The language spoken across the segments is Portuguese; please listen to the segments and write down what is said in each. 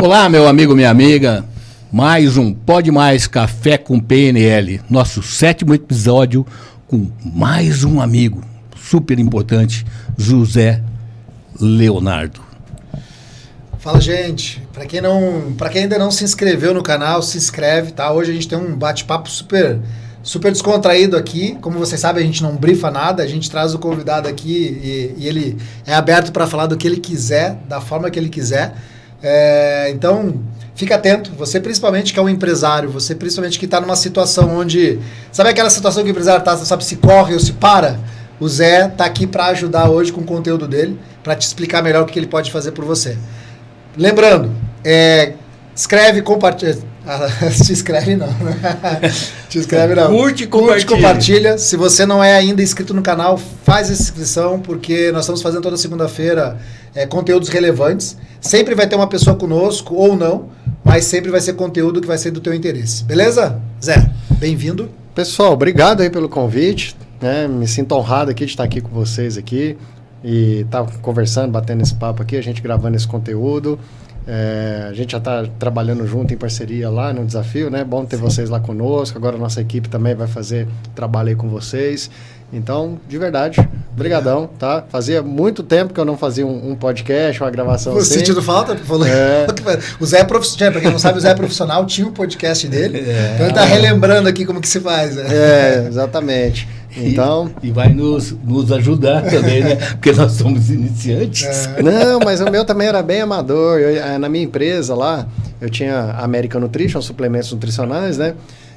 Olá, meu amigo, minha amiga. Mais um Pode Mais Café com PNL. Nosso 7º episódio com mais um amigo super importante, José Leonardo. Fala, gente. Para quem ainda não se inscreveu no canal, se inscreve, tá? Hoje a gente tem um bate-papo super descontraído aqui. Como vocês sabem, a gente não brifa nada, a gente traz o convidado aqui e ele é aberto para falar do que ele quiser, da forma que ele quiser. Então, fica atento. Você principalmente que é um empresário, você principalmente que está numa situação onde... Sabe aquela situação que o empresário está, não sabe se corre ou se para? O Zé está aqui para ajudar hoje com o conteúdo dele, para te explicar melhor o que ele pode fazer por você. Lembrando, escreve, compartilha. Se inscreve não. Se inscreve não. Curte, compartilha. Se você não é ainda inscrito no canal, faz essa inscrição, porque nós estamos fazendo toda segunda-feira conteúdos relevantes. Sempre vai ter uma pessoa conosco, ou não, mas sempre vai ser conteúdo que vai ser do teu interesse. Beleza? Zé, bem-vindo. Pessoal, obrigado aí pelo convite. Me sinto honrado aqui de estar aqui com vocês aqui e estar conversando, batendo esse papo aqui, a gente gravando esse conteúdo. A gente já está trabalhando junto em parceria lá no desafio, né? Bom ter vocês lá conosco. Agora a nossa equipe também vai fazer trabalho aí com vocês. Então, de verdade, brigadão, tá? Fazia muito tempo que eu não fazia um podcast, uma gravação assim. Sentindo falta? O Zé é profissional, para quem não sabe, o Zé é profissional, tinha um podcast dele. Então ele tá relembrando aqui como que se faz. Exatamente. Então... E vai nos ajudar também, né? Porque nós somos iniciantes. Não, mas o meu também era bem amador. Na minha empresa lá, eu tinha a American Nutrition, suplementos nutricionais, né?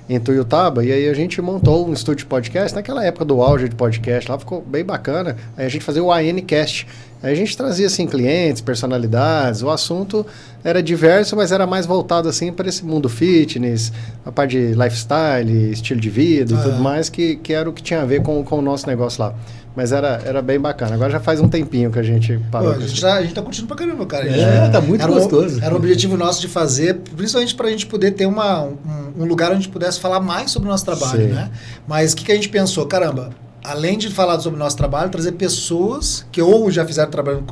Em Tuiutaba, e aí a gente montou um estúdio de podcast, naquela época do auge de podcast, lá ficou bem bacana, aí a gente fazia o ANcast, aí a gente trazia assim clientes, personalidades, o assunto era diverso, mas era mais voltado assim para esse mundo fitness, a parte de lifestyle, estilo de vida e tudo mais, que era o que tinha a ver com o nosso negócio lá. Mas era bem bacana. Agora já faz um tempinho que a gente parou. A gente tá curtindo pra caramba, cara. Tá muito gostoso. Era o objetivo nosso de fazer, principalmente pra gente poder ter um lugar onde a gente pudesse falar mais sobre o nosso trabalho, né? Mas o que a gente pensou? Caramba, além de falar sobre o nosso trabalho, trazer pessoas que ou já fizeram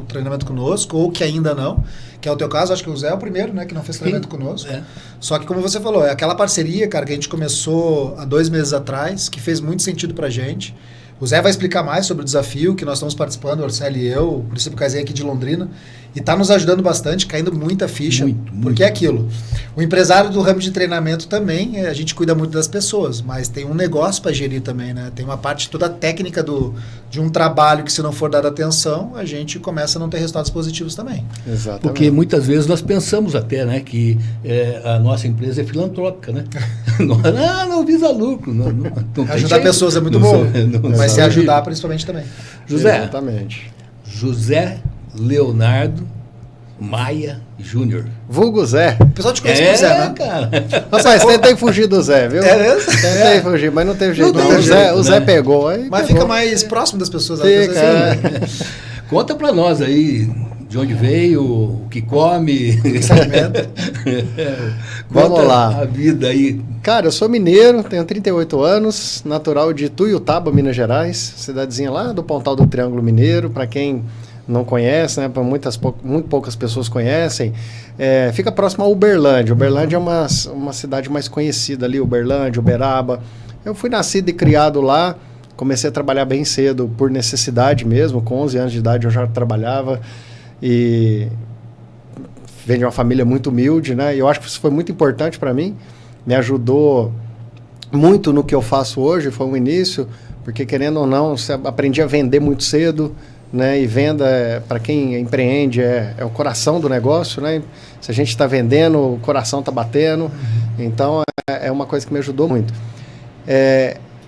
treinamento conosco, ou que ainda não, que é o teu caso, acho que o Zé é o primeiro, né, que não fez treinamento conosco. Só que, como você falou, é aquela parceria, cara, que a gente começou há 2 meses atrás, que fez muito sentido pra gente. O Zé vai explicar mais sobre o desafio que nós estamos participando, o Orceli e eu, o Princípio Kaizen aqui de Londrina, e está nos ajudando bastante, caindo muita ficha, porque é aquilo. O empresário do ramo de treinamento também, a gente cuida muito das pessoas, mas tem um negócio para gerir também, né? Tem uma parte toda técnica de um trabalho que, se não for dada atenção, a gente começa a não ter resultados positivos também. Exatamente. Porque muitas vezes nós pensamos até, né, que a nossa empresa é filantrópica, né? Não visa lucro. Não ajudar pessoas é muito bom, mas se ajudar principalmente também. Exatamente. José Leonardo Maia Júnior. Vulgo Zé. O pessoal te conhece por Zé, né? Cara. Rapaz, tentei fugir do Zé, viu? É mesmo? Tentei fugir, mas não teve jeito. O Zé pegou. Mas fica mais próximo das pessoas. Fica. Conta pra nós aí de onde veio, o que come. Vamos lá. A vida aí. Cara, eu sou mineiro, tenho 38 anos, natural de Tuiutaba, Minas Gerais, cidadezinha lá do Pontal do Triângulo Mineiro, para quem não conhece, né? Muito poucas pessoas conhecem. Fica próximo a Uberlândia. Uberlândia é uma cidade mais conhecida ali, Uberlândia, Uberaba. Eu fui nascido e criado lá, comecei a trabalhar bem cedo por necessidade mesmo, com 11 anos de idade eu já trabalhava e venho de uma família muito humilde, né? E eu acho que isso foi muito importante para mim, me ajudou muito no que eu faço hoje, foi um início, porque querendo ou não, aprendi a vender muito cedo, né? E venda, para quem empreende, é o coração do negócio, né? Se a gente está vendendo, o coração está batendo. Então, é uma coisa que me ajudou muito.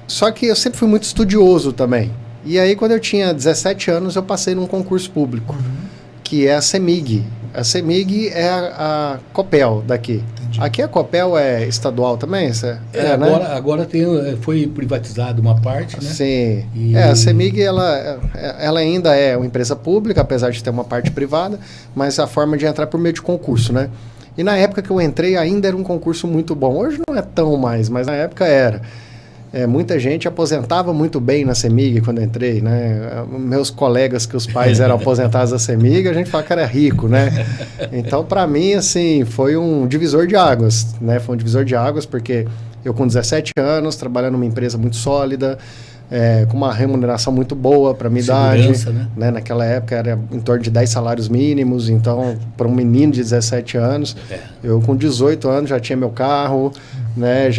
Só que eu sempre fui muito estudioso também. E aí, quando eu tinha 17 anos, eu passei num concurso público, que é a CEMIG. A CEMIG é a Copel daqui. Entendi. Aqui a Copel é estadual também? Né? Agora foi privatizado uma parte, né? Sim. A CEMIG ela ainda é uma empresa pública, apesar de ter uma parte privada, mas a forma de entrar por meio de concurso, né? E na época que eu entrei ainda era um concurso muito bom. Hoje não é tão mais, mas na época era. muita gente aposentava muito bem na CEMIG quando eu entrei, né? Meus colegas que os pais eram aposentados da CEMIG, a gente fala que era rico, né? Então, para mim, assim, foi um divisor de águas, né? Foi um divisor de águas porque eu com 17 anos, trabalhando numa empresa muito sólida, com uma remuneração muito boa para a minha idade. Né? Naquela época era em torno de 10 salários mínimos, então, para um menino de 17 anos, eu com 18 anos já tinha meu carro, né?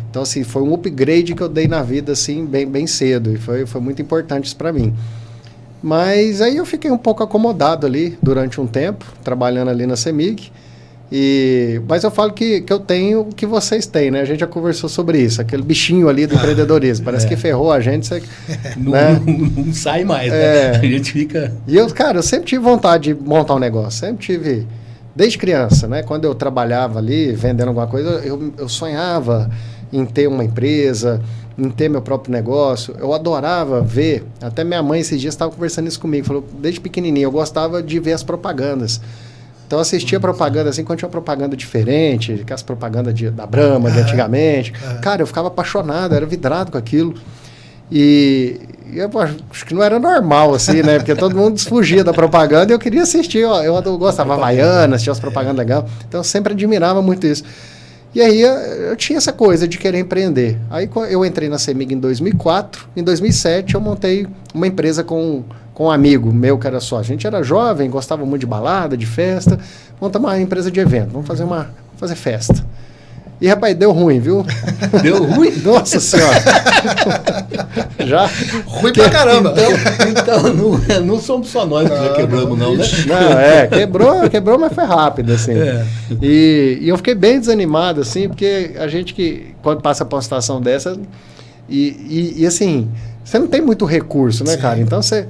Então, assim, foi um upgrade que eu dei na vida, assim, bem cedo, e foi muito importante isso para mim. Mas aí eu fiquei um pouco acomodado ali durante um tempo, trabalhando ali na CEMIG. Mas eu falo que eu tenho o que vocês têm, né? A gente já conversou sobre isso, aquele bichinho ali do empreendedorismo. Parece que ferrou a gente. Você, né? não sai mais, né? A gente fica... E eu sempre tive vontade de montar um negócio. Sempre tive, desde criança, né? Quando eu trabalhava ali, vendendo alguma coisa, eu sonhava em ter uma empresa, em ter meu próprio negócio. Eu adorava ver, até minha mãe esses dias estava conversando isso comigo, falou, desde pequenininho, eu gostava de ver as propagandas. Então eu assistia propaganda assim, quando tinha uma propaganda diferente, aquelas propagandas da Brahma de antigamente. Cara, eu ficava apaixonado, era vidrado com aquilo. E eu acho que não era normal, assim, né? Porque todo mundo fugia da propaganda e eu queria assistir. Ó, eu gostava de Havaianas, tinha umas propagandas legais. Então eu sempre admirava muito isso. E aí eu tinha essa coisa de querer empreender. Aí eu entrei na CEMIG em 2004. Em 2007 eu montei uma empresa com um amigo meu que era sócio. A gente era jovem, gostava muito de balada, de festa. Montamos uma empresa de evento. Vamos fazer festa. E, rapaz, deu ruim, viu? Deu ruim? Nossa Senhora! Já? Ruim pra caramba! Então não somos só nós que já quebramos, não, né? Não, quebrou, mas foi rápido, assim. E eu fiquei bem desanimado, assim, porque a gente que, quando passa por uma situação dessa, e assim, você não tem muito recurso, né, cara? Então você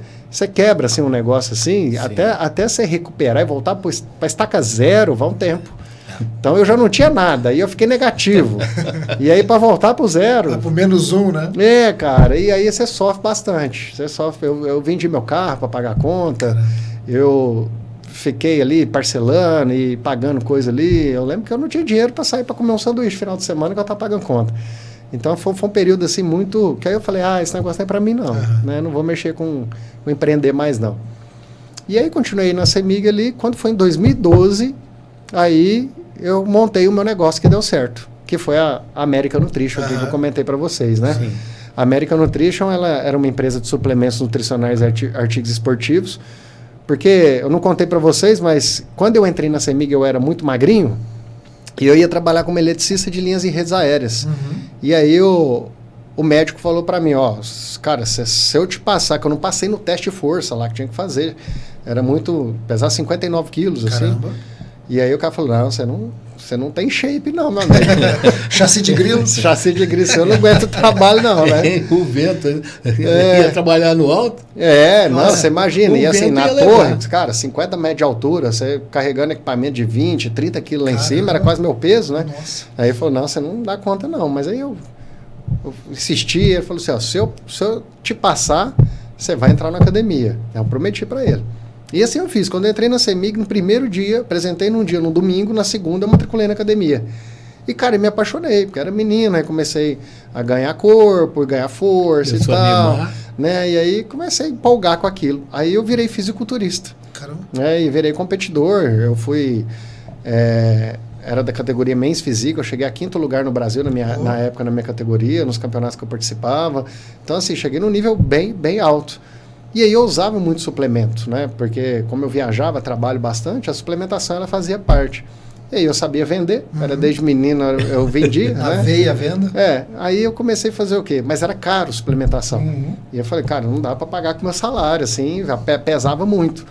quebra, assim, um negócio assim, até você recuperar e voltar para estaca zero, vai um tempo. Então eu já não tinha nada, aí eu fiquei negativo. E aí para voltar pro zero... Pro -1, né? Cara, e aí você sofre bastante. Você sofre. Eu vendi meu carro para pagar a conta, eu fiquei ali parcelando e pagando coisa ali. Eu lembro que eu não tinha dinheiro para sair para comer um sanduíche no final de semana que eu estava pagando conta. Então foi um período assim muito... Que aí eu falei, esse negócio não é para mim não, né? Não vou mexer com empreender mais não. E aí continuei na CEMIG ali, quando foi em 2012, aí eu montei o meu negócio que deu certo, que foi a American Nutrition, que eu comentei para vocês, né? Sim. A American Nutrition, ela era uma empresa de suplementos nutricionais e artigos esportivos, porque eu não contei para vocês, mas quando eu entrei na CEMIG eu era muito magrinho, e eu ia trabalhar como eletricista de linhas e redes aéreas. E aí o médico falou para mim, cara, se eu te passar, que eu não passei no teste de força lá que tinha que fazer, era muito, pesava 59 quilos, assim. E aí o cara falou, não, você não tem shape não, meu amigo. Chassi de grilo? Chassi de grilo, eu não aguento o trabalho não, né? O vento, ia trabalhar no alto? Você imagina, e assim, na torre, cara, 50 metros de altura, você carregando equipamento de 20, 30 quilos lá em cima, era quase meu peso, né? Nossa. Aí ele falou, não, você não dá conta não, mas aí eu insisti, ele falou assim, se eu te passar, você vai entrar na academia. Eu prometi para ele. E assim eu fiz. Quando eu entrei na CEMIG, no primeiro dia, apresentei num dia, no domingo, na segunda eu matriculei na academia. E, cara, eu me apaixonei, porque era menino, aí comecei a ganhar corpo, ganhar força e tal. Né? E aí comecei a empolgar com aquilo. Aí eu virei fisiculturista. Caramba. E virei competidor. Eu fui... era da categoria Men's Physique, eu cheguei a 5º lugar no Brasil na época, na minha categoria, nos campeonatos que eu participava. Então, assim, cheguei num nível bem alto. E aí eu usava muito suplemento, né? Porque como eu viajava, trabalho bastante, a suplementação ela fazia parte. E aí eu sabia vender, era desde menino eu vendia, né? Veia a venda. Aí eu comecei a fazer o quê? Mas era caro suplementação. E eu falei, cara, não dá para pagar com meu salário, assim, pesava muito.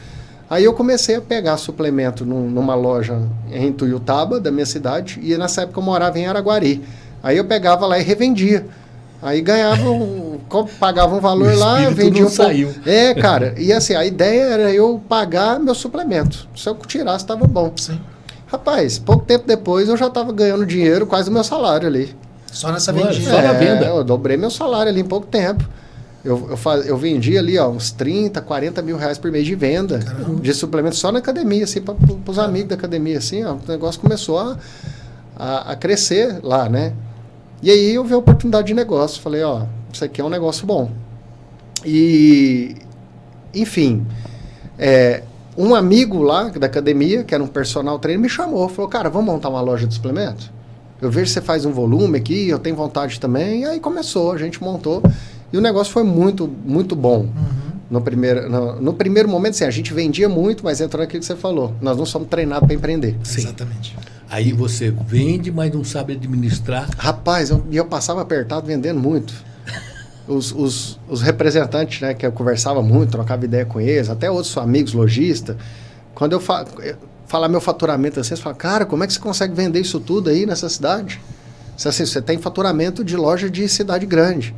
Aí eu comecei a pegar suplemento numa loja em Tuiutaba, da minha cidade, e nessa época eu morava em Araguari. Aí eu pegava lá e revendia. Aí ganhava, pagava um valor lá, vendia um saiu. Cara, e assim, a ideia era eu pagar meu suplemento. Se eu tirasse, estava bom. Sim. Rapaz, pouco tempo depois eu já estava ganhando dinheiro, quase o meu salário ali. Só nessa vendinha? Só na venda? Eu dobrei meu salário ali em pouco tempo. Eu vendia ali uns 30, 40 mil reais por mês de venda. Caramba. De suplemento só na academia, assim, para os amigos da academia, assim, o negócio começou a crescer lá, né? E aí eu vi a oportunidade de negócio. Falei, ó, isso aqui é um negócio bom. E, enfim, um amigo lá da academia, que era um personal trainer, me chamou. Falou, cara, vamos montar uma loja de suplementos? Eu vejo que você faz um volume aqui, eu tenho vontade também. E aí começou, a gente montou. E o negócio foi muito, muito bom. No primeiro momento, assim, a gente vendia muito, mas entrou naquilo que você falou. Nós não somos treinados para empreender. Sim. Exatamente. Aí você vende, mas não sabe administrar. Rapaz, eu passava apertado vendendo muito. Os representantes, né, que eu conversava muito, trocava ideia com eles, até outros amigos lojistas, quando eu falar meu faturamento assim, eles falam, cara, como é que você consegue vender isso tudo aí nessa cidade? Assim, você tem faturamento de loja de cidade grande.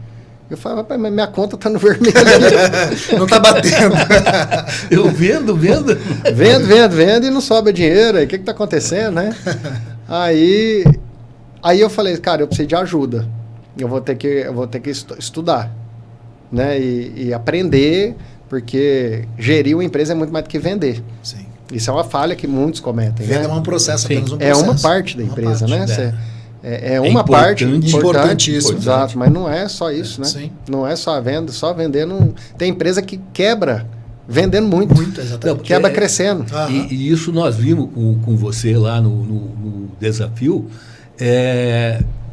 Eu falo, rapaz, mas minha conta tá no vermelho. Não tá batendo. Eu vendo. Vendo e não sobra dinheiro. Aí o que tá acontecendo, né? Aí eu falei, cara, eu preciso de ajuda. Eu vou ter que estudar, né? E aprender, porque gerir uma empresa é muito mais do que vender. Sim. Isso é uma falha que muitos cometem. Venda né? é um processo, Sim. apenas um processo. É uma parte da empresa, parte, né? É. É uma parte importantíssimo. Exato, mas não é só isso, né? Sim. Não é só a venda, só vender. Não... Tem empresa que quebra vendendo muito. Muito, exatamente. Não, Quebra crescendo. E isso nós vimos com você lá no desafio.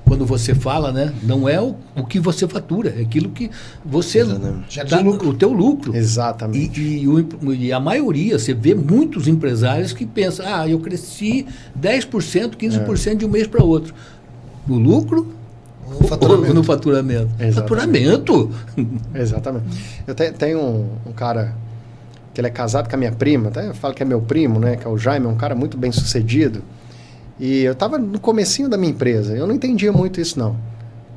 Quando você fala, né? Não é o que você fatura, é aquilo que você Gera lucro. o teu lucro. Exatamente. E a maioria, você vê muitos empresários que pensam, eu cresci 10%, 15% de um mês para outro. No lucro No faturamento. ou no faturamento? Exatamente. Faturamento? Exatamente. Eu tenho um cara que ele é casado com a minha prima, até eu falo que é meu primo, né? Que é o Jaime, um cara muito bem sucedido. E eu estava no comecinho da minha empresa, eu não entendia muito isso não.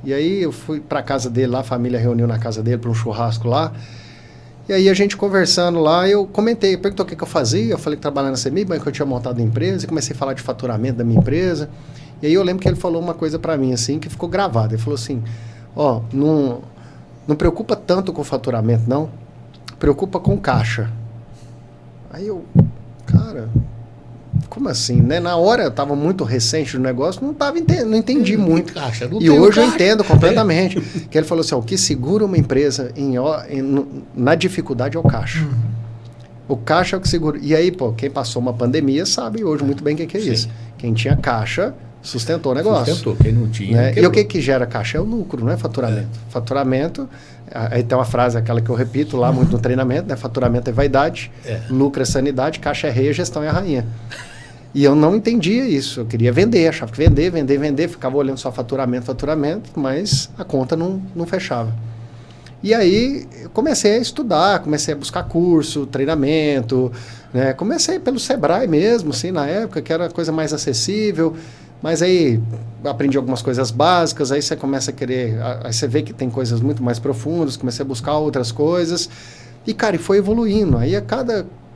E aí eu fui para a casa dele lá, a família reuniu na casa dele para um churrasco lá. E aí a gente conversando lá, eu comentei, perguntou o que eu fazia, eu falei que trabalhava na CEMIG, que eu tinha montado a empresa, e comecei a falar de faturamento da minha empresa. E aí eu lembro que ele falou uma coisa para mim assim, que ficou gravada. Ele falou assim, não preocupa tanto com o faturamento não, preocupa com caixa. Aí eu, cara... Como assim, né? Na hora eu estava muito recente no negócio, não entendi muito. Caixa, e hoje eu entendo completamente. Que ele falou assim, o que segura uma empresa na dificuldade é o caixa. O caixa é o que segura. E aí, quem passou uma pandemia sabe hoje muito bem o que é isso. Quem tinha caixa sustentou o negócio. Sustentou, quem não tinha. Né? E o que gera caixa? É o lucro, não é faturamento. Faturamento, aí tem uma frase, aquela que eu repito lá muito no treinamento, né? Faturamento é vaidade, lucro é sanidade, caixa é rei, gestão é a rainha. E eu não entendia isso, eu queria vender, achava que vender, ficava olhando só faturamento, mas a conta não fechava. E aí eu comecei a estudar, comecei a buscar curso, treinamento, né? Comecei pelo Sebrae mesmo, assim, na época, que era a coisa mais acessível, mas aí aprendi algumas coisas básicas, aí você começa a querer, aí você vê que tem coisas muito mais profundas, comecei a buscar outras coisas, e cara, foi evoluindo, aí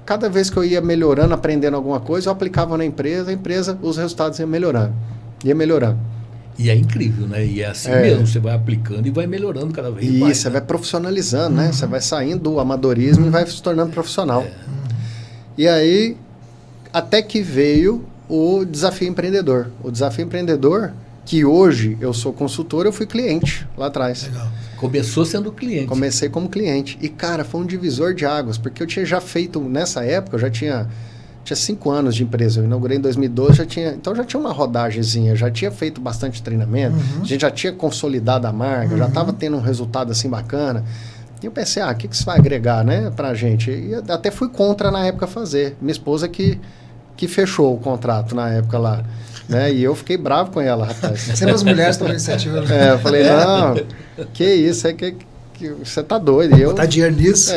cada vez que eu ia melhorando, aprendendo alguma coisa, eu aplicava na empresa, os resultados iam melhorando. E é incrível, né? E é assim mesmo, você vai aplicando e vai melhorando cada vez mais. E você vai profissionalizando, né? Você vai saindo do amadorismo e vai se tornando profissional. E aí, até que veio o Desafio Empreendedor. O Desafio Empreendedor, que hoje eu sou consultor, eu fui cliente lá atrás. Legal. Começou sendo cliente. Comecei como cliente. E, cara, foi um divisor de águas, porque eu tinha já feito, nessa época, eu já tinha 5 anos de empresa. Eu inaugurei em 2012, então já tinha uma rodagemzinha, já tinha feito bastante treinamento, a gente já tinha consolidado a marca, já estava tendo um resultado assim bacana. E eu pensei, o que isso vai agregar, né, pra gente? E até fui contra na época fazer. Minha esposa que fechou o contrato na época lá. Né? E eu fiquei bravo com ela, rapaz. Sempre as mulheres tomam iniciativa. Eu falei, não, que isso, que você tá doido. Botar dinheiro nisso.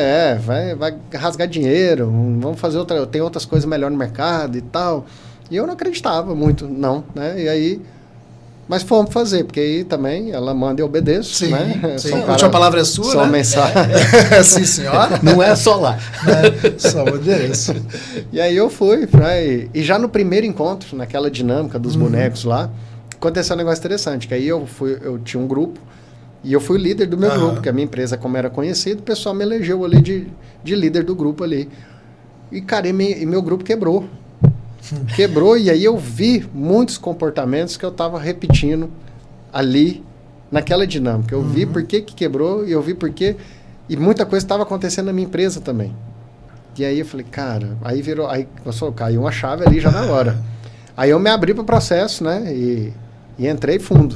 Vai rasgar dinheiro, vamos fazer tem outras coisas melhor no mercado e tal. E eu não acreditava muito, não, né? E aí, mas fomos fazer, porque aí também ela manda e eu obedeço, sim, né? Sim. A última palavra é sua, só né? mensagem. Sim, senhora. Não é só lá. Só o endereço. E aí eu fui, e já no primeiro encontro, naquela dinâmica dos bonecos lá, aconteceu um negócio interessante, que aí eu tinha um grupo, e eu fui o líder do meu grupo, porque a minha empresa, como era conhecida, o pessoal me elegeu ali de líder do grupo ali. E, cara, e meu grupo quebrou. Quebrou, e aí eu vi muitos comportamentos que eu estava repetindo ali naquela dinâmica. Eu vi por que quebrou e eu vi por que... E muita coisa estava acontecendo na minha empresa também. E aí eu falei, cara, aí virou... Aí caiu uma chave ali já na hora. Aí eu me abri para o processo, né? E entrei fundo.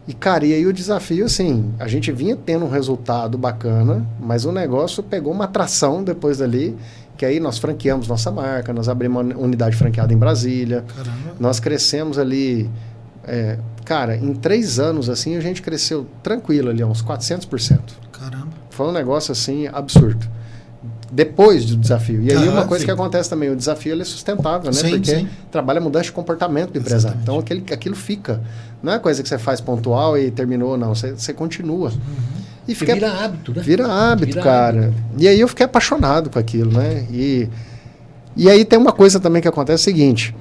E, cara, e aí o desafio, assim, a gente vinha tendo um resultado bacana, mas o negócio pegou uma atração depois dali, que aí nós franqueamos nossa marca, nós abrimos uma unidade franqueada em Brasília. Caramba. Nós crescemos ali... cara, em 3 anos, assim, a gente cresceu tranquilo ali, uns 400%. Caramba. Foi um negócio, assim, absurdo. Depois do desafio. E aí uma coisa que acontece também, o desafio ele é sustentável, né? Sim, porque sim. trabalha mudança de comportamento do empresário. Então aquilo fica. Não é coisa que você faz pontual e terminou, não. Você continua. E fica, vira hábito, né? Vira hábito, Vira cara. hábito. E aí eu fiquei apaixonado com aquilo, né? E aí tem uma coisa também que acontece, é o seguinte.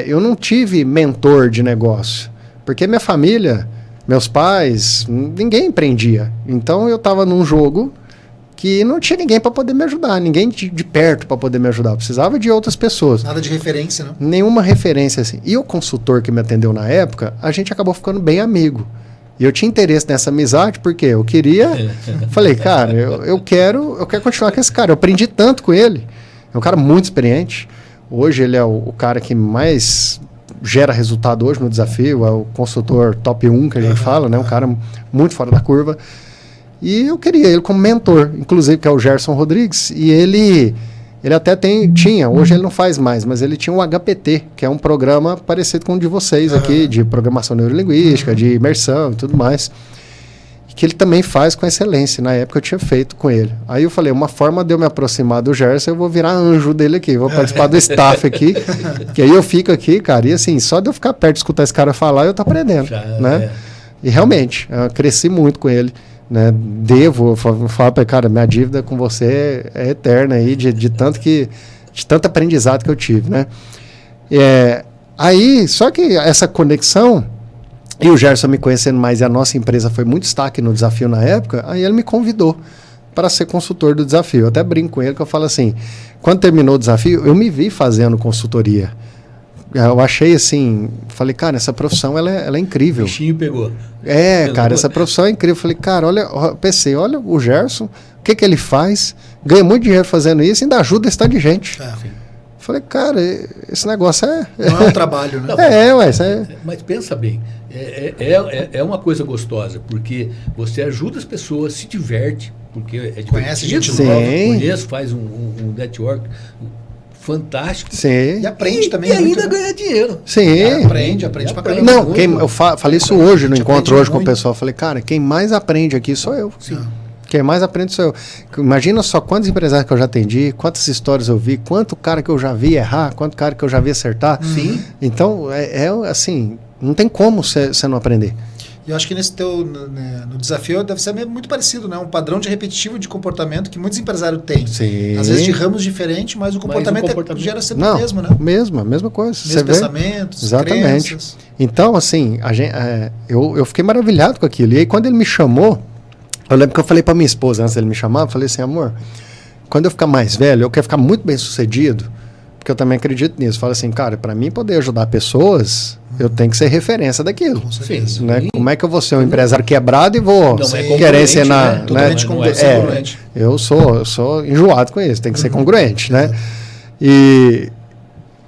Eu não tive mentor de negócio. Porque minha família, meus pais, ninguém empreendia. Então eu estava num jogo que não tinha ninguém para poder me ajudar, ninguém de perto para poder me ajudar. Eu precisava de outras pessoas. Nada de referência, né? Nenhuma referência assim. E o consultor que me atendeu na época, a gente acabou ficando bem amigo. E eu tinha interesse nessa amizade porque eu queria... Falei, cara, eu quero continuar com esse cara. Eu aprendi tanto com ele. É um cara muito experiente. Hoje ele é o cara que mais gera resultado hoje no desafio. É o consultor top 1 que a gente fala, né? Um cara muito fora da curva. E eu queria ele como mentor, inclusive, que é o Gerson Rodrigues, e ele até tinha, hoje ele não faz mais, mas ele tinha o HPT, que é um programa parecido com o de vocês aqui, de programação neurolinguística, de imersão e tudo mais, que ele também faz com excelência. Na época eu tinha feito com ele. Aí eu falei, uma forma de eu me aproximar do Gerson, eu vou virar anjo dele aqui, vou participar do staff aqui, que aí eu fico aqui, cara, e assim, só de eu ficar perto de escutar esse cara falar, eu tô aprendendo, né? E realmente, eu cresci muito com ele. Né, devo falar para cara, minha dívida com você é eterna aí, de tanto aprendizado que eu tive, né? Aí, só que essa conexão, e o Gerson me conhecendo mais, e a nossa empresa foi muito destaque no desafio na época, aí ele me convidou para ser consultor do desafio. Eu até brinco com ele que eu falo assim, quando terminou o desafio, eu me vi fazendo consultoria. Eu achei assim, falei, cara, essa profissão ela é incrível. O bichinho pegou. Cara, essa profissão é incrível. Falei, cara, olha o Gerson, o que ele faz, ganha muito dinheiro fazendo isso e ainda ajuda esse tanto de gente. Falei, cara, esse negócio não é um trabalho, né? Mas pensa bem, é uma coisa gostosa, porque você ajuda as pessoas, se diverte, porque é divertido. Conhece gente nova, faz um network fantástico. Sim. E aprende também. E ainda ganha dinheiro. Sim. Aprende pra caramba. Não, eu falei isso hoje no encontro hoje com o pessoal. Falei, cara, quem mais aprende aqui sou eu. Sim. Quem mais aprende sou eu. Imagina só quantos empresários que eu já atendi, quantas histórias eu vi, quanto cara que eu já vi errar, quanto cara que eu já vi acertar. Sim. Então, assim, não tem como você não aprender. E eu acho que nesse no desafio deve ser muito parecido, né? Um padrão de repetitivo de comportamento que muitos empresários têm. Sim. Às vezes de ramos diferentes, mas o comportamento, gera sempre o mesmo, né? Mesma coisa. Mesmos pensamentos, exatamente. Crenças. Então, assim, eu fiquei maravilhado com aquilo. E aí, quando ele me chamou, eu lembro que eu falei para minha esposa, antes dele me chamar, eu falei assim, amor, quando eu ficar mais velho, eu quero ficar muito bem sucedido, porque eu também acredito nisso. Falo assim, cara, para mim poder ajudar pessoas, eu tenho que ser referência daquilo. Com certeza. Né? Como é que eu vou ser um empresário quebrado e vou querer ser né? Totalmente congruente. Eu sou enjoado com isso, tem que ser congruente, né?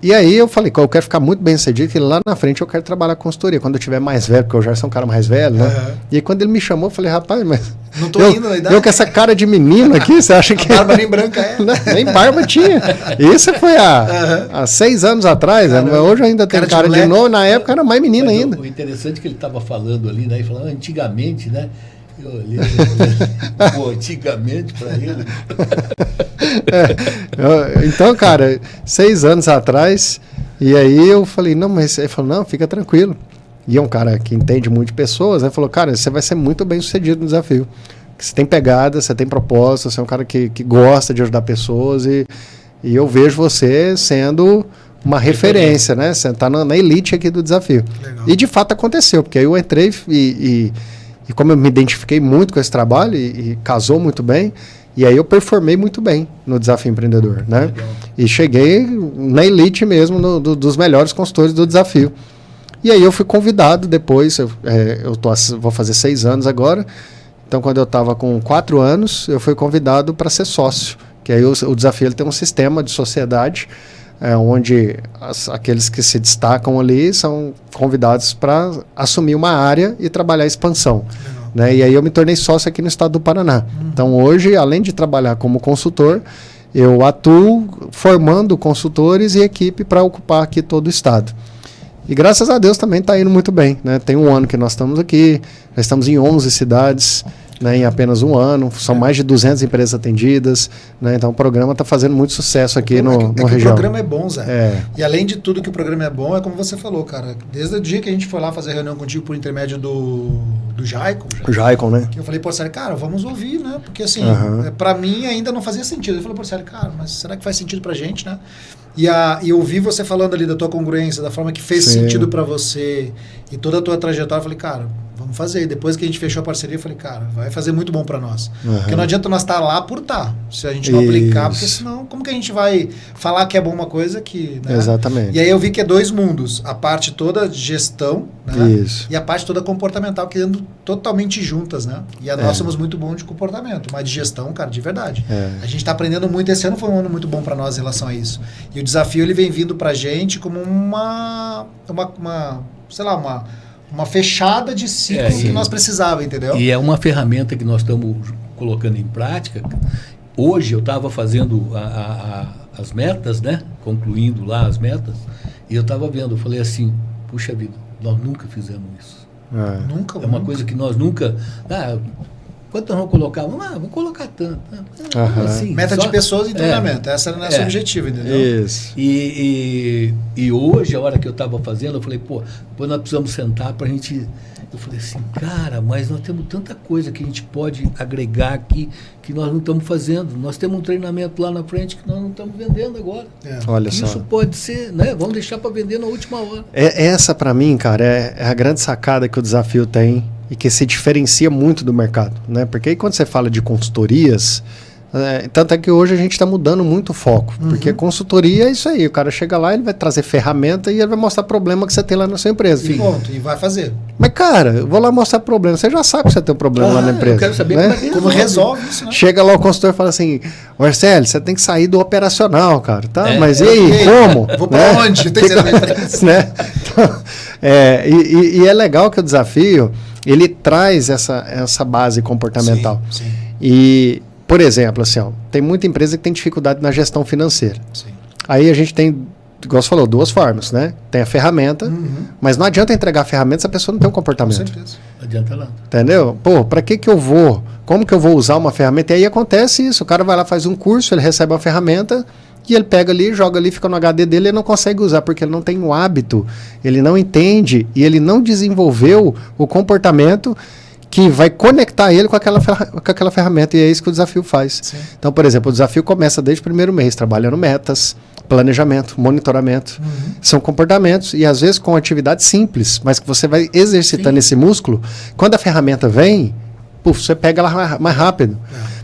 E aí eu falei, eu quero ficar muito bem sucedido, que lá na frente eu quero trabalhar com consultoria, quando eu tiver mais velho, porque eu já sou um cara mais velho, né? E aí quando ele me chamou, eu falei, rapaz, mas... Não tô indo na idade. Eu com essa cara de menino aqui, você acha que... A barba nem branca é. Nem barba tinha. Isso foi há 6 anos atrás, né? Hoje eu ainda tenho cara de novo, na época era mais menino ainda. O interessante é que ele estava falando ali, né? Falando antigamente, né? Eu olhei, antigamente para ele. Então, cara, 6 anos atrás, e aí eu falei, não, mas ele falou, não, fica tranquilo. E é um cara que entende muito de pessoas, né? Falou, cara, você vai ser muito bem sucedido no desafio. Você tem pegada, você tem propósito, você é um cara que gosta de ajudar pessoas e eu vejo você sendo uma referência, né? Você está na elite aqui do desafio. Legal. E de fato aconteceu, porque aí eu entrei e como eu me identifiquei muito com esse trabalho e casou muito bem, e aí eu performei muito bem no Desafio Empreendedor, né? E cheguei na elite mesmo dos melhores consultores do desafio. E aí eu fui convidado depois, vou fazer 6 anos agora. Então, quando eu estava com 4 anos, eu fui convidado para ser sócio. Que aí o desafio ele tem um sistema de sociedade, onde aqueles que se destacam ali são convidados para assumir uma área e trabalhar a expansão. Né? E aí eu me tornei sócio aqui no estado do Paraná. Então, hoje, além de trabalhar como consultor, eu atuo formando consultores e equipe para ocupar aqui todo o estado. E graças a Deus também está indo muito bem. Né? Tem 1 ano que nós estamos aqui, já estamos em 11 cidades, né, em apenas 1 ano. São mais de 200 empresas atendidas. Né? Então o programa está fazendo muito sucesso aqui no região. O programa é bom, Zé. E além de tudo que o programa é bom, é como você falou, cara. Desde o dia que a gente foi lá fazer reunião contigo por intermédio do Jaicon. Jaicon, né? Que eu falei, pô, Célio, cara, vamos ouvir, né? Porque assim, pra mim ainda não fazia sentido. Eu falei, pô, Célio, cara, mas será que faz sentido pra gente, né? E ouvir você falando ali da tua congruência, da forma que fez sentido pra você e toda a tua trajetória, eu falei, cara, vamos fazer. Depois que a gente fechou a parceria, eu falei, cara, vai fazer muito bom pra nós. Porque não adianta nós estar lá por estar, se a gente não aplicar, porque senão, como que a gente vai falar que é bom uma coisa que... Né? Exatamente. E aí eu vi que é 2 mundos, a parte toda de gestão, né? Isso. E a parte toda comportamental, que andam totalmente juntas, né? E nós somos muito bons de comportamento, mas de gestão, cara, de verdade. A gente está aprendendo muito, esse ano foi um ano muito bom para nós em relação a isso. E o desafio, ele vem vindo pra gente como uma fechada de ciclo que nós precisávamos, entendeu? E é uma ferramenta que nós estamos colocando em prática. Hoje eu estava fazendo as metas, né? Concluindo lá as metas, e eu estava vendo, eu falei assim, puxa vida, nós nunca fizemos isso. Nunca. É uma coisa que nós nunca... quanto nós vamos colocar? Vamos colocar tanto. Assim, meta de pessoas e treinamento. Essa era o nosso objetivo, entendeu? Isso. E hoje, a hora que eu estava fazendo, eu falei, pô, depois nós precisamos sentar para a gente... Eu falei assim, cara, mas nós temos tanta coisa que a gente pode agregar aqui que nós não estamos fazendo. Nós temos um treinamento lá na frente que nós não estamos vendendo agora. Olha só. Isso pode ser, né? Vamos deixar para vender na última hora. Essa, para mim, cara, é a grande sacada que o desafio tem e que se diferencia muito do mercado, né? Porque aí quando você fala de consultorias, tanto é que hoje a gente está mudando muito o foco, porque consultoria é isso aí, o cara chega lá, ele vai trazer ferramenta e ele vai mostrar problema que você tem lá na sua empresa. E ponto, e vai fazer. Mas cara, eu vou lá mostrar problema, você já sabe que você tem um problema lá na empresa. Eu quero saber como resolve isso, né? Chega lá o consultor e fala assim, Marcelo, você tem que sair do operacional, cara, tá? Mas e aí, como? Vou para onde? Tem que né? Então, e é legal que o desafio, ele traz essa base comportamental. Sim. E, por exemplo, assim, tem muita empresa que tem dificuldade na gestão financeira. Sim. Aí a gente tem, igual você falou, 2 formas, né? Tem a ferramenta, mas não adianta entregar a ferramenta se a pessoa não tem um comportamento. Com certeza. Não adianta nada. Entendeu? Pô, para que eu vou? Como que eu vou usar uma ferramenta? E aí acontece isso, o cara vai lá, faz um curso, ele recebe uma ferramenta e ele pega ali, joga ali, fica no HD dele e não consegue usar, porque ele não tem o hábito, ele não entende e ele não desenvolveu o comportamento que vai conectar ele com aquela ferramenta, e é isso que o desafio faz. Sim. Então, por exemplo, o desafio começa desde o primeiro mês, trabalhando metas, planejamento, monitoramento. São comportamentos, e às vezes com atividades simples, mas que você vai exercitando esse músculo. Quando a ferramenta vem, você pega ela mais rápido.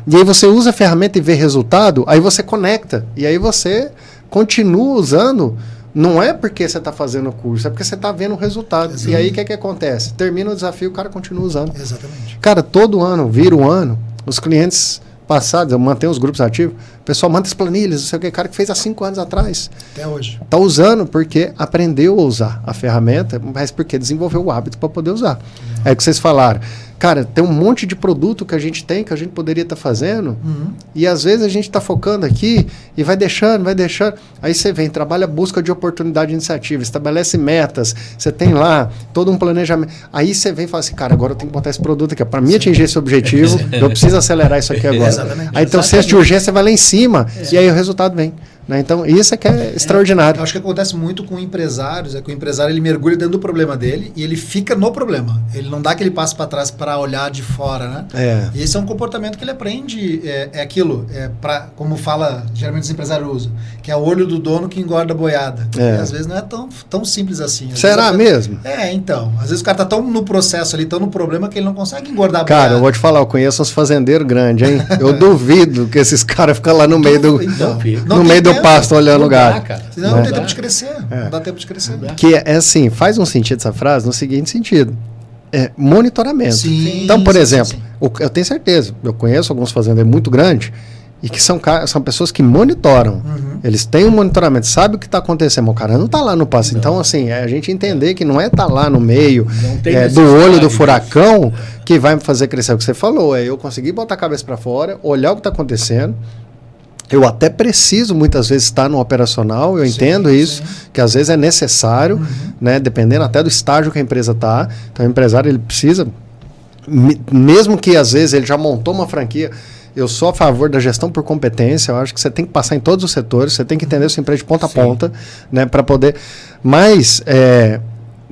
E aí você usa a ferramenta e vê resultado, aí você conecta, e aí você continua usando. Não é porque você está fazendo o curso, é porque você está vendo o resultado. Exatamente. E aí o que acontece? Termina o desafio, o cara continua usando. Exatamente. Cara, todo ano, vira um ano, os clientes passados, eu mantenho os grupos ativos, o pessoal manda as planilhas, não sei o que, cara que fez há 5 anos atrás. Até hoje. Está usando porque aprendeu a usar a ferramenta, mas porque desenvolveu o hábito para poder usar. É o que vocês falaram. Cara, tem um monte de produto que a gente tem, que a gente poderia estar fazendo, e às vezes a gente está focando aqui e vai deixando. Aí você vem, trabalha a busca de oportunidade de iniciativa, estabelece metas, você tem lá todo um planejamento. Aí você vem e fala assim, cara, agora eu tenho que botar esse produto aqui. Para mim atingir esse objetivo, eu preciso acelerar isso aqui agora. Exatamente. Aí então o senso de urgência vai lá em cima, e aí o resultado vem. Né? Então, isso é que é extraordinário. Eu acho que acontece muito com empresários, que o empresário ele mergulha dentro do problema dele e ele fica no problema. Ele não dá aquele passo para trás para olhar de fora, né? E esse é um comportamento que ele aprende, como fala, geralmente os empresários usam, que é o olho do dono que engorda a boiada. E às vezes não é tão simples assim. Será mesmo? Então. Às vezes o cara tá tão no processo ali, tão no problema que ele não consegue engordar a boiada. Cara, eu vou te falar, eu conheço uns fazendeiros grandes, hein? Eu duvido que esses caras ficam lá no meio do pasto olhando o gado. Senão não tem tempo de crescer. Não dá tempo de crescer. Que é assim, faz um sentido essa frase no seguinte sentido. Monitoramento. Sim, então, por sim, exemplo, sim. Eu tenho certeza, eu conheço alguns fazendeiros muito grandes e que são pessoas que monitoram. Eles têm um monitoramento, sabe o que está acontecendo, mas o cara não está lá no pasto. Não. Então, assim, a gente entender que não é estar lá no meio do necessidade olho do disso. furacão que vai me fazer crescer. O que você falou, eu conseguir botar a cabeça para fora, olhar o que está acontecendo. Eu até preciso, muitas vezes, estar no operacional, eu entendo isso, que às vezes é necessário, né, dependendo até do estágio que a empresa está. Então, o empresário ele precisa, mesmo que às vezes ele já montou uma franquia, eu sou a favor da gestão por competência, eu acho que você tem que passar em todos os setores, você tem que entender a sua empresa de ponta a ponta, né, para poder... Mas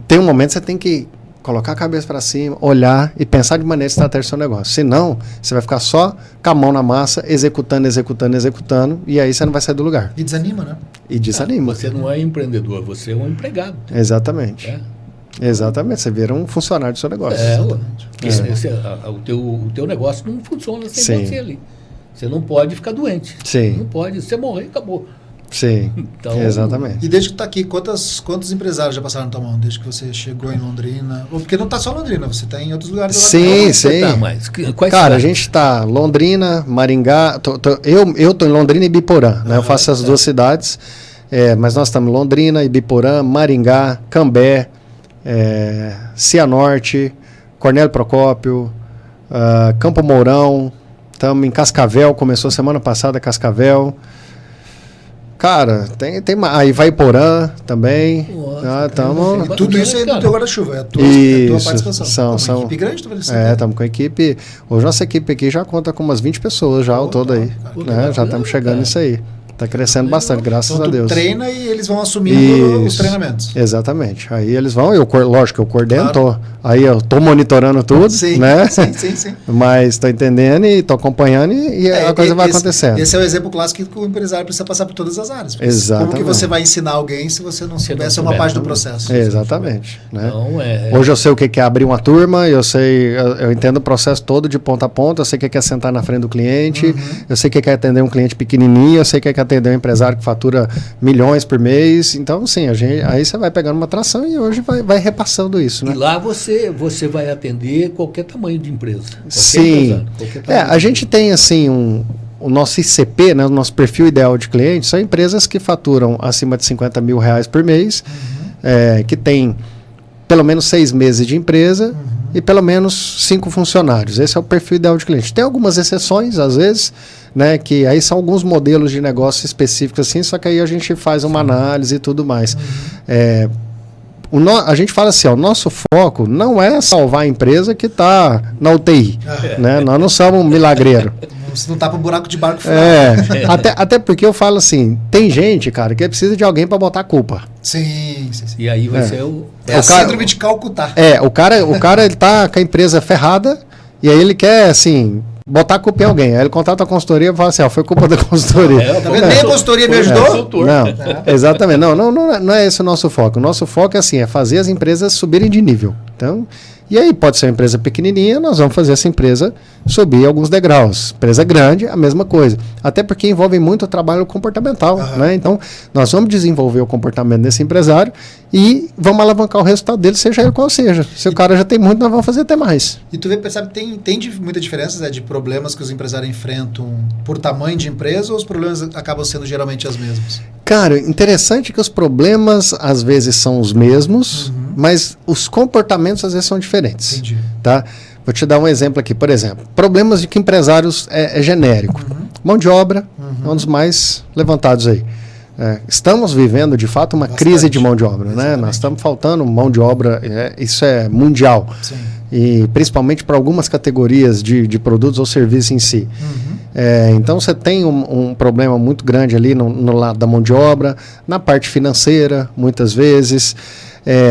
tem um momento que você tem que colocar a cabeça para cima, olhar e pensar de maneira estratégica o seu negócio. Senão, você vai ficar só com a mão na massa, executando, e aí você não vai sair do lugar. E desanima, né? E desanima. Você não é empreendedor, você é um empregado. Exatamente. Exatamente. Você vira um funcionário do seu negócio. O teu negócio não funciona sem Sim. você ali. Você não pode ficar doente. Sim. Não pode. Se você morrer, acabou. Sim, Então, exatamente. E desde que está aqui, quantos empresários já passaram na tua mão? Desde que você chegou em Londrina? Porque não está só em Londrina, você está em outros lugares. Sim, você sim. tá mais? Quais Cara, cidades? a gente está Londrina, Maringá. Eu tô em Londrina e Ibiporã, né? Eu faço essas duas cidades. Mas nós estamos em Londrina, Ibiporã, Maringá, Cambé, Cianorte, Cornélio Procópio, Campo Mourão. Estamos em Cascavel, começou semana passada Cascavel. Cara, tem aí vai Porã também. Nossa, tamo... Tudo isso aí do teu guarda-chuva, é a tua participação. Uma equipe grande, tu vai estamos com a equipe. Hoje nossa equipe aqui já conta com umas 20 pessoas já, ao todo aí. Né? Já estamos chegando nisso aí. Está crescendo bastante, graças a Deus. Treina e eles vão assumindo os treinamentos. Exatamente. Aí eles vão, lógico que eu coordeno, aí eu estou monitorando tudo, sim, né? Sim. Mas estou entendendo e estou acompanhando e a coisa vai acontecendo. Esse é o exemplo clássico que o empresário precisa passar por todas as áreas. Exatamente. Como que você vai ensinar alguém se você não souber essa uma parte do processo? Exatamente. Né? Então, Hoje eu sei o que é abrir uma turma, eu entendo o processo todo de ponta a ponta, eu sei o que é sentar na frente do cliente, eu sei o que é atender um cliente pequenininho, eu sei o que é atender um empresário que fatura milhões por mês. Então, sim, aí você vai pegando uma atração e hoje vai repassando isso. Né? E lá você vai atender qualquer tamanho de empresa. Sim. A gente tem assim o nosso ICP, né, o nosso perfil ideal de cliente, são empresas que faturam acima de R$50 mil por mês, que tem pelo menos 6 meses de empresa e pelo menos 5 funcionários. Esse é o perfil ideal de cliente. Tem algumas exceções, às vezes, né, que aí são alguns modelos de negócio específicos assim, só que aí a gente faz uma análise e tudo mais. A gente fala assim, o nosso foco não é salvar a empresa que está na UTI, né? Nós não somos um milagreiro. Você não tapa um buraco de barco furado. Até porque eu falo assim, tem gente, cara, que precisa de alguém para botar a culpa. Sim. E aí vai ser a síndrome de Calcutá. O cara ele tá com a empresa ferrada e aí ele quer, assim, botar a culpa em alguém. Aí ele contrata a consultoria e fala assim, foi culpa da consultoria. Tá vendo? Nem a consultoria me ajudou? Não, exatamente. Não é esse o nosso foco. O nosso foco é assim, é fazer as empresas subirem de nível. Então, e aí pode ser uma empresa pequenininha, nós vamos fazer essa empresa subir alguns degraus. Empresa grande, a mesma coisa. Até porque envolve muito o trabalho comportamental, né? Então, nós vamos desenvolver o comportamento desse empresário e vamos alavancar o resultado dele, seja ele qual seja. Se o cara já tem muito, nós vamos fazer até mais. E tu percebe que tem muita diferença de problemas que os empresários enfrentam por tamanho de empresa ou os problemas acabam sendo geralmente os mesmos? Cara, interessante que os problemas às vezes são os mesmos, mas os comportamentos às vezes são diferentes. Entendi. Tá? Vou te dar um exemplo aqui, por exemplo. Problemas de que empresários é genérico. Mão de obra é um dos mais levantados aí. Estamos vivendo, de fato, uma crise de mão de obra. Né? Nós estamos faltando mão de obra, isso é mundial. Sim. E principalmente para algumas categorias de produtos ou serviços em si. Então você tem um problema muito grande ali no lado da mão de obra, na parte financeira, muitas vezes,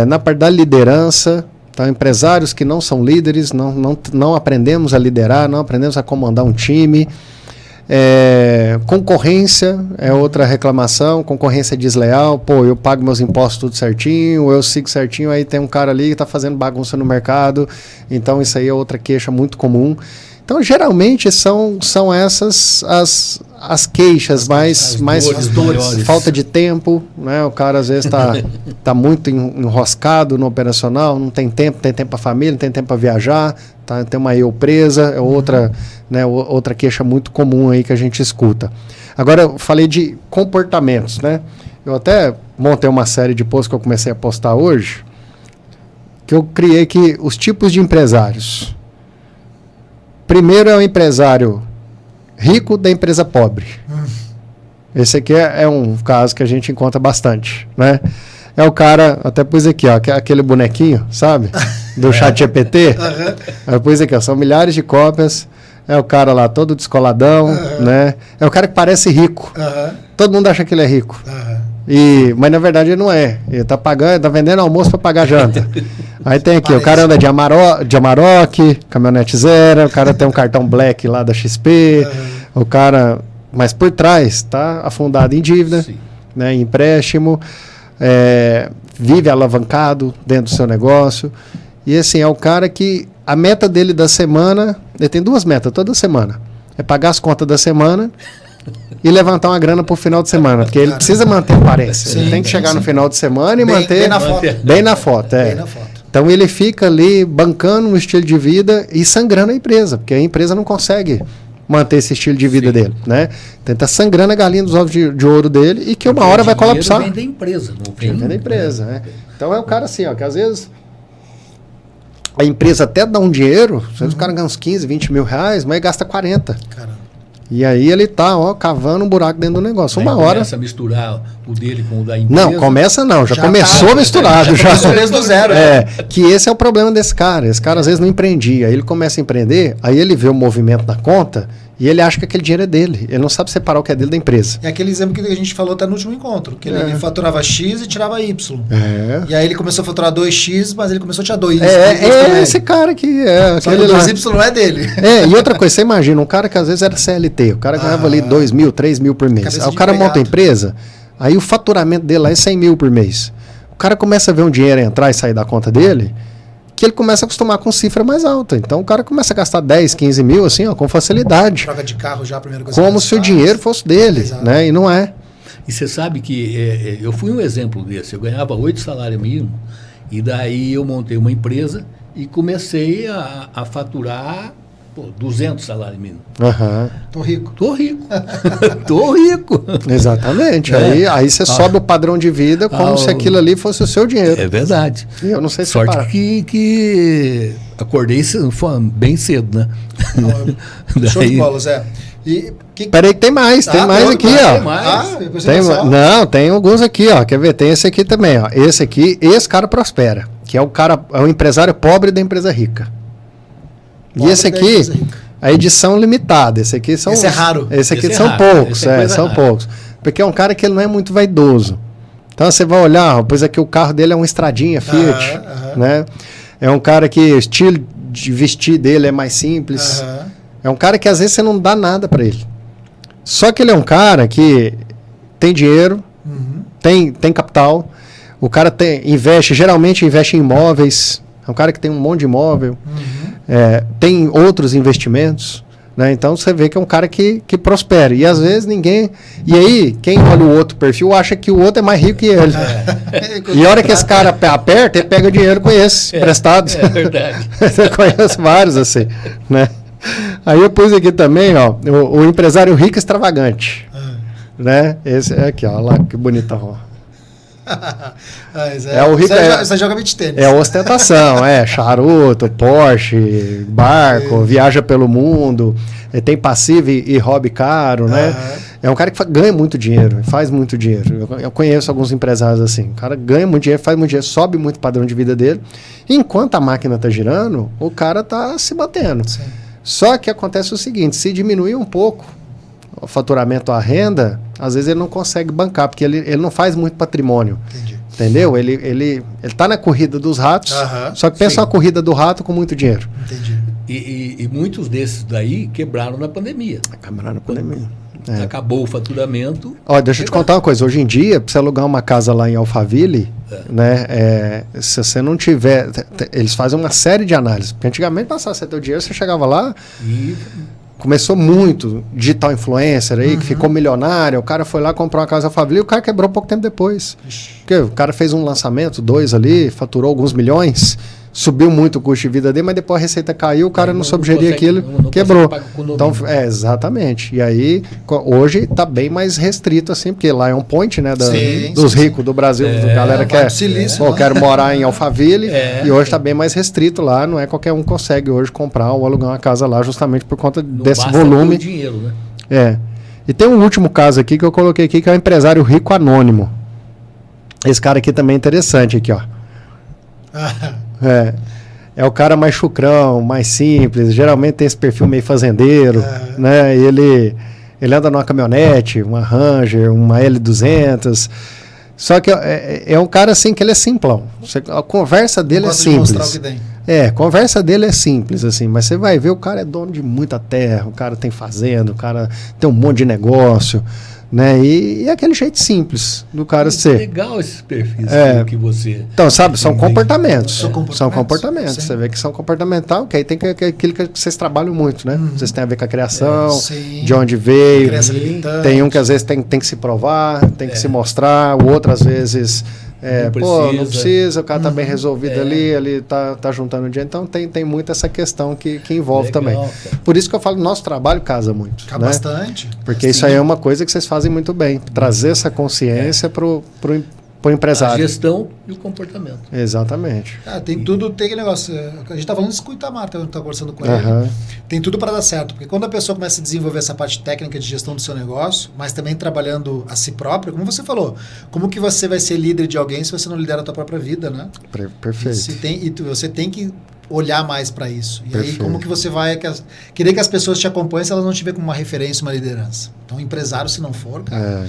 na parte da liderança. Então, empresários que não são líderes, não aprendemos a liderar, não aprendemos a comandar um time. Concorrência é outra reclamação, concorrência desleal. Pô, eu pago meus impostos tudo certinho, eu sigo certinho, aí tem um cara ali que está fazendo bagunça no mercado. Então, isso aí é outra queixa muito comum. Então, geralmente, são essas as queixas mais dores. falta de tempo, né? O cara às vezes tá muito enroscado no operacional, não tem tempo para família, não tem tempo para viajar, tem uma eu presa, é outra, né, outra queixa muito comum aí que a gente escuta. Agora eu falei de comportamentos, né? Eu até montei uma série de posts que eu comecei a postar hoje, que eu criei que os tipos de empresários. Primeiro é o empresário rico da empresa pobre. Esse aqui é um caso que a gente encontra bastante, né? É o cara, até pus aqui, ó, aquele bonequinho, sabe? Do ChatGPT. Eu pus aqui, ó, são milhares de cópias. É o cara lá todo descoladão, né? É o cara que parece rico. Todo mundo acha que ele é rico. Mas na verdade ele não é. Ele tá vendendo almoço para pagar janta. Aí tem aqui, o cara anda de Amarok, caminhonete zero, o cara tem um cartão Black lá da XP, o cara, mas por trás tá afundado em dívida, né, em empréstimo, vive alavancado dentro do seu negócio. E assim, é o cara que a meta dele da semana, ele tem 2 metas toda semana. É pagar as contas da semana e levantar uma grana pro final de semana, porque ele precisa manter a aparência. Ele tem que chegar no final de semana e manter bem na foto. Bem na foto, Bem na foto. Então ele fica ali bancando um estilo de vida e sangrando a empresa, porque a empresa não consegue manter esse estilo de vida dele, né? Então tá sangrando a galinha dos ovos de ouro dele e que uma hora vai colapsar. Vem da empresa, não vem da empresa, né? Então é o cara assim, ó, que às vezes a empresa até dá um dinheiro, às vezes o cara ganha uns 15, 20 mil reais, mas gasta 40. Caramba. E aí ele tá, ó, cavando um buraco dentro do negócio. Uma hora. Começa a misturar o dele com o da empresa. Não, começa não, já começou misturado. Já começou desde o zero. Que esse é o problema desse cara. Esse cara às vezes não empreendia. Aí ele começa a empreender, aí ele vê o movimento na conta e ele acha que aquele dinheiro é dele. Ele não sabe separar o que é dele da empresa. É aquele exemplo que a gente falou até no último encontro, que ele faturava X e tirava Y. E aí ele começou a faturar 2X, mas ele começou a tirar 2Y. Esse cara que é. Só que o 2Y não é dele. E outra coisa, você imagina, um cara que às vezes era CLT, o cara ganhava ali 2 mil, 3 mil por mês. Aí o cara monta a empresa, aí o faturamento dele lá é 100 mil por mês. O cara começa a ver um dinheiro entrar e sair da conta dele, que ele começa a acostumar com cifra mais alta. Então o cara começa a gastar 10, 15 mil assim, ó, com facilidade. Troca de carro já, a primeira coisa. Como se o dinheiro fosse dele, né? E não é. E você sabe que eu fui um exemplo desse. Eu ganhava 8 salários mínimos e daí eu montei uma empresa e comecei a faturar 200 salários mínimos. Tô rico. Tô rico. Tô rico. Exatamente. Aí você sobe o padrão de vida como se aquilo ali fosse o seu dinheiro. É verdade. E eu não sei se sorte que acordei bem cedo, né? Show de bola, Zé. Peraí que tem mais aqui, ó. Tem alguns aqui, ó. Quer ver? Tem esse aqui também, ó. Esse cara prospera, que é o empresário pobre da empresa rica. E esse aqui, a edição limitada. Esse é raro. Esse aqui são poucos, são poucos. Porque é um cara que ele não é muito vaidoso. Então você vai olhar, pois aqui o carro dele é uma estradinha Fiat, né? É um cara que o estilo de vestir dele é mais simples. É um cara que às vezes você não dá nada para ele. Só que ele é um cara que tem dinheiro, tem capital. O cara geralmente investe em imóveis. É um cara que tem um monte de imóvel. Tem outros investimentos. Né? Então você vê que é um cara que prospera. E às vezes ninguém. E aí, quem olha o outro perfil acha que o outro é mais rico que ele. E a hora que esse cara aperta, ele pega o dinheiro com esse emprestado. É verdade. Você conhece vários assim. Né? Aí eu pus aqui também, ó, o empresário rico extravagante. Né? Esse é aqui, ó, lá que bonitão, ó. O rico você joga beach tênis. É ostentação, charuto, Porsche, barco, viaja pelo mundo, tem passivo e hobby caro, né? É um cara que ganha muito dinheiro, faz muito dinheiro. Eu conheço alguns empresários assim. O cara ganha muito dinheiro, faz muito dinheiro, sobe muito o padrão de vida dele. E enquanto a máquina está girando, o cara está se batendo. Sim. Só que acontece o seguinte, se diminuir um pouco o faturamento, a renda, às vezes ele não consegue bancar, porque ele não faz muito patrimônio. Entendi. Entendeu? Ele tá na corrida dos ratos, só que pensa uma corrida do rato com muito dinheiro. Entendi. E muitos desses daí quebraram na pandemia. Quebraram na pandemia. Acabou o faturamento. Ó, deixa eu te contar uma coisa. Hoje em dia, para você alugar uma casa lá em Alphaville, né, se você não tiver... Eles fazem uma série de análises. Porque antigamente, passava você ter o dinheiro, você chegava lá... começou muito digital influencer aí, que ficou milionário, o cara foi lá, comprou uma casa Alphaville e o cara quebrou pouco tempo depois. Porque o cara fez um lançamento, 2 ali, faturou alguns milhões, subiu muito o custo de vida dele, mas depois a receita caiu, o cara não soube gerir aquilo, quebrou. Então, exatamente. E aí, hoje tá bem mais restrito, assim, porque lá é um point, né, dos ricos do Brasil, galera quer, quero morar em Alphaville, e hoje tá bem mais restrito lá, não é qualquer um consegue hoje comprar ou alugar uma casa lá, justamente por conta desse volume. Dinheiro, né? E tem um último caso aqui que eu coloquei aqui, que é o empresário rico anônimo. Esse cara aqui também é interessante, aqui, ó. É o cara mais chucrão, mais simples, geralmente tem esse perfil meio fazendeiro, né? Ele anda numa caminhonete, uma Ranger, uma L200, só que é um cara assim que ele é simplão. A conversa dele é simples. Conversa dele é simples, assim, mas você vai ver, o cara é dono de muita terra, o cara tem fazenda, o cara tem um monte de negócio, né? E é aquele jeito simples do cara ser. Legal esses perfis que você... Então, sabe, são comportamentos. São comportamentos. Você vê que são comportamental, que aí tem aquilo que vocês trabalham muito, né? Vocês têm a ver com a criação, de onde veio. Tem um que às vezes tem que se provar, tem que se mostrar, o outro às vezes... não precisa, o cara tá bem resolvido ali, ele tá juntando dinheiro. Então tem muito essa questão que envolve também. Cara. Por isso que eu falo, nosso trabalho casa muito. Casa bastante. Porque isso aí é uma coisa que vocês fazem muito bem. Trazer essa consciência pro empresário. A gestão e o comportamento. Exatamente. Tem tudo, tem aquele negócio. A gente tá falando disso com o Itamar, tá conversando com ele. Tem tudo para dar certo. Porque quando a pessoa começa a desenvolver essa parte técnica de gestão do seu negócio, mas também trabalhando a si próprio, como você falou, como que você vai ser líder de alguém se você não lidera a tua própria vida, né? Perfeito. E você tem que olhar mais para isso. E aí, como que você vai querer que as pessoas te acompanhem se elas não te verem como uma referência, uma liderança? Então, empresário, se não for, cara...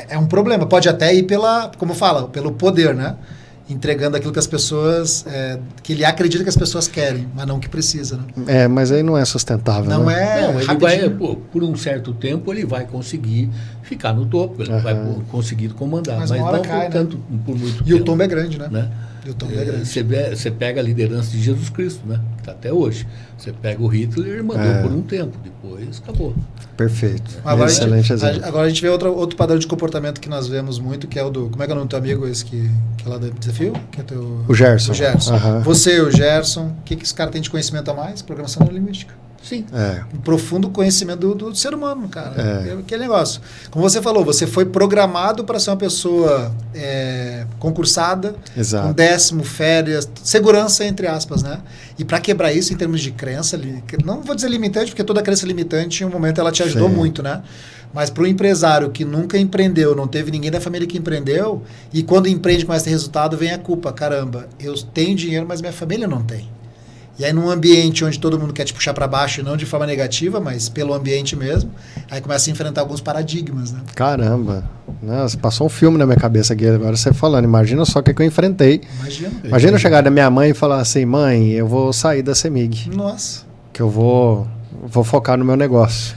É um problema. Pode até ir pelo poder, né? Entregando aquilo que as pessoas... que ele acredita que as pessoas querem, mas não que precisa, né? Mas aí não é sustentável, Não, né? ele vai, por um certo tempo, ele vai conseguir ficar no topo, ele vai conseguir comandar, mas não cai, por muito tempo. E o tombo é grande, né? Você pega a liderança de Jesus Cristo, né? Tá até hoje. Você pega o Hitler, ele mandou por um tempo, depois acabou. Perfeito. Excelente exemplo. Agora a gente vê outro padrão de comportamento que nós vemos muito, que é o do... Como é que é o nome do teu amigo esse que é lá do Desafio? Que é o Gerson. O Gerson. Você e o Gerson. O que esse cara tem de conhecimento a mais? Programação neurolinguística. Sim. Um profundo conhecimento do ser humano, cara. Aquele negócio. Como você falou, você foi programado para ser uma pessoa concursada, com 10º, férias, segurança, entre aspas, né? E para quebrar isso em termos de crença, não vou dizer limitante, porque toda crença limitante, em um momento, ela te ajudou muito, né? Mas para o empresário que nunca empreendeu, não teve ninguém da família que empreendeu, e quando empreende com esse resultado, vem a culpa. Caramba, eu tenho dinheiro, mas minha família não tem. E aí, num ambiente onde todo mundo quer te puxar para baixo, não de forma negativa, mas pelo ambiente mesmo, aí começa a enfrentar alguns paradigmas, né? Caramba! Nossa, passou um filme na minha cabeça aqui, agora você falando. Imagina só o que eu enfrentei. Imagina eu chegar da minha mãe e falar assim, mãe, eu vou sair da CEMIG. Nossa! Que eu vou focar no meu negócio.